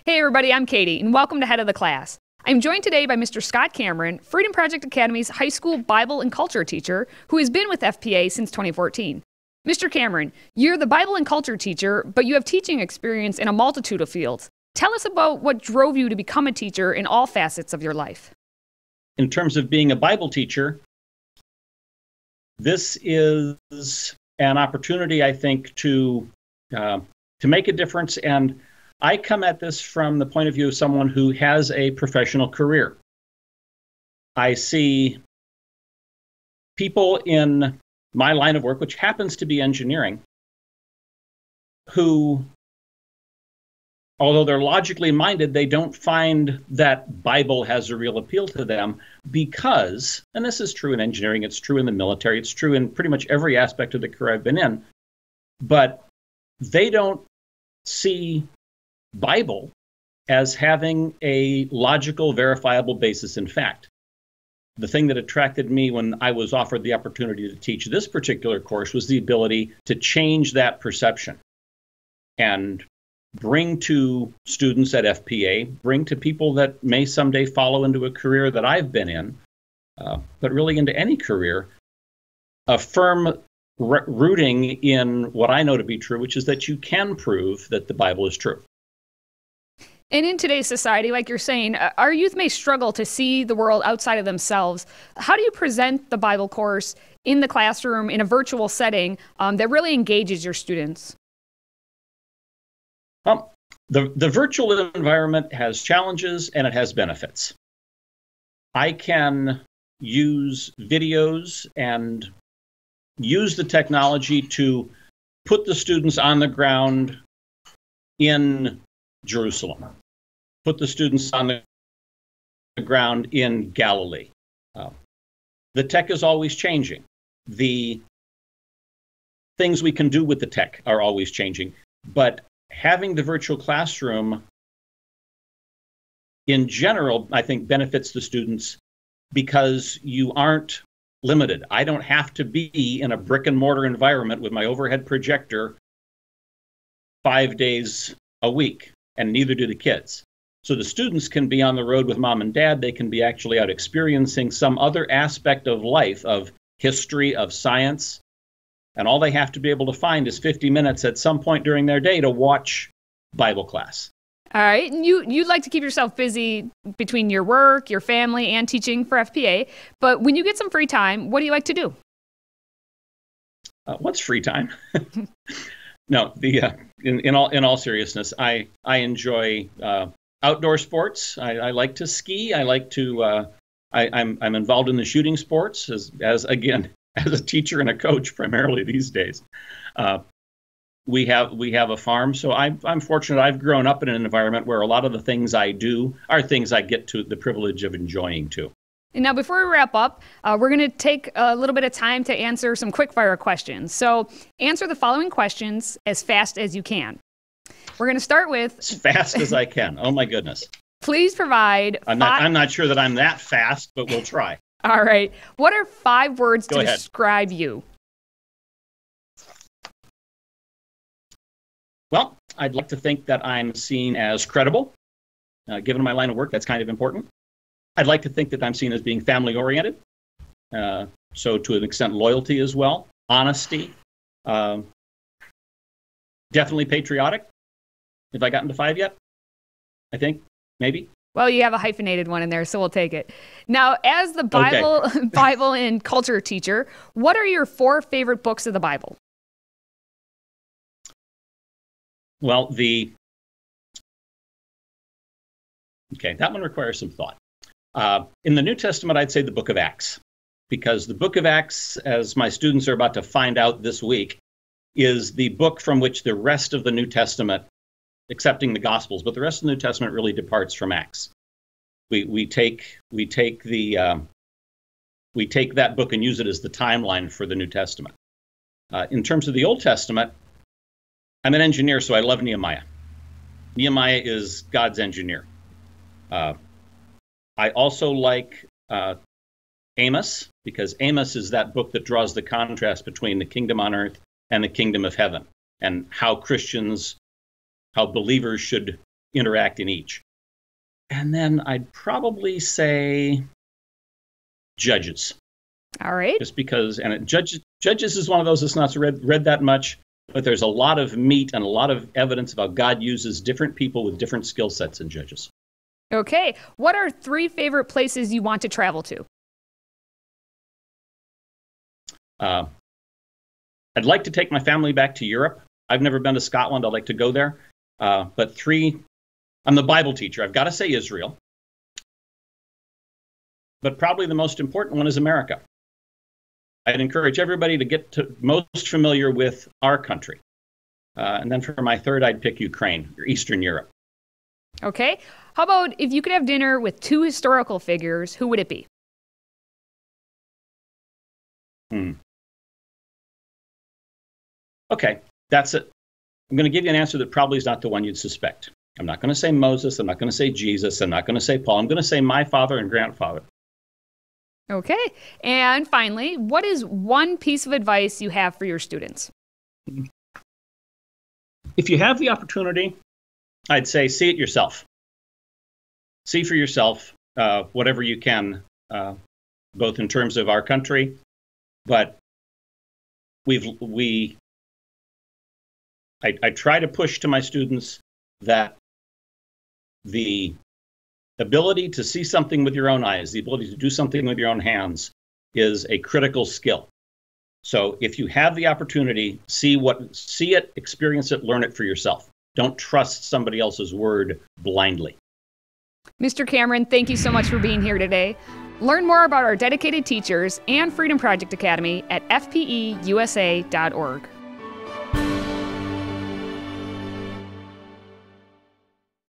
Hey everybody, I'm Katie, and welcome to Head of the Class. I'm joined today by Mr. Scott Cameron, Freedom Project Academy's high school Bible and culture teacher, who has been with FPA since 2014. Mr. Cameron, you're the Bible and culture teacher, but you have teaching experience in a multitude of fields. Tell us about what drove you to become a teacher in all facets of your life. In terms of being a Bible teacher, this is an opportunity, I think, to make a difference. And I come at this from the point of view of someone who has a professional career. I see people in my line of work, which happens to be engineering, who, although they're logically minded, they don't find that Bible has a real appeal to them because, and this is true in engineering, it's true in the military, it's true in pretty much every aspect of the career I've been in, but they don't see Bible as having a logical, verifiable basis in fact. The thing that attracted me when I was offered the opportunity to teach this particular course was the ability to change that perception and bring to students at FPA, bring to people that may someday follow into a career that I've been in, but really into any career, a firm rooting in what I know to be true, which is that you can prove that the Bible is true. And in today's society, like you're saying, our youth may struggle to see the world outside of themselves. How do you present the Bible course in the classroom in a virtual setting that really engages your students? The virtual environment has challenges and it has benefits. I can use videos and use the technology to put the students on the ground in Jerusalem, put the students on the ground in Galilee. The tech is always changing. The things we can do with the tech are always changing. But having the virtual classroom, in general, I think benefits the students because you aren't limited. I don't have to be in a brick and mortar environment with my overhead projector 5 days a week. And neither do the kids. So the students can be on the road with mom and dad. They can be actually out experiencing some other aspect of life, of history, of science. And all they have to be able to find is 50 minutes at some point during their day to watch Bible class. All right. And you'd like to keep yourself busy between your work, your family, and teaching for FPA. But when you get some free time, what do you like to do? What's free time? No, in all seriousness, I enjoy outdoor sports. I like to ski. I like to. I'm involved in the shooting sports as a teacher and a coach primarily these days. We have a farm, so I'm fortunate. I've grown up in an environment where a lot of the things I do are things I get to the privilege of enjoying too. And now, before we wrap up, we're going to take a little bit of time to answer some quick-fire questions. So answer the following questions as fast as you can. We're going to start with... As fast as I can. Oh, my goodness. Please provide... I'm not sure that I'm that fast, but we'll try. All right. What are 5 words Go to ahead. describe you? Well, I'd like to think that I'm seen as credible. Given my line of work, that's kind of important. I'd like to think that I'm seen as being family-oriented, so to an extent loyalty as well, honesty, definitely patriotic. Have I gotten to 5 yet? I think, maybe. Well, you have a hyphenated one in there, so we'll take it. Now, as the Bible and culture teacher, what are your 4 favorite books of the Bible? Well, that one requires some thought. In the New Testament, I'd say the book of Acts, because the book of Acts, as my students are about to find out this week, is the book from which the rest of the New Testament, excepting the Gospels, but the rest of the New Testament really departs from Acts. We take that book and use it as the timeline for the New Testament. In terms of the Old Testament, I'm an engineer, so I love Nehemiah. Nehemiah is God's engineer. I also like Amos, because Amos is that book that draws the contrast between the kingdom on earth and the kingdom of heaven, and how believers should interact in each. And then I'd probably say Judges. All right. Just because, and Judges is one of those that's not read that much, but there's a lot of meat and a lot of evidence about God uses different people with different skill sets in Judges. Okay. What are 3 favorite places you want to travel to? I'd like to take my family back to Europe. I've never been to Scotland. I'd like to go there. But 3, I'm the Bible teacher. I've got to say Israel. But probably the most important one is America. I'd encourage everybody to get most familiar with our country. And then for my 3rd, I'd pick Ukraine, or Eastern Europe. Okay. How about if you could have dinner with 2 historical figures, who would it be? Okay, that's it. I'm going to give you an answer that probably is not the one you'd suspect. I'm not going to say Moses. I'm not going to say Jesus. I'm not going to say Paul. I'm going to say my father and grandfather. Okay. And finally, what is one piece of advice you have for your students? If you have the opportunity, I'd say see it yourself. See for yourself whatever you can, both in terms of our country, but I try to push to my students that the ability to see something with your own eyes, the ability to do something with your own hands is a critical skill. So if you have the opportunity, see it, experience it, learn it for yourself. Don't trust somebody else's word blindly. Mr. Cameron, thank you so much for being here today. Learn more about our dedicated teachers and Freedom Project Academy at fpeusa.org.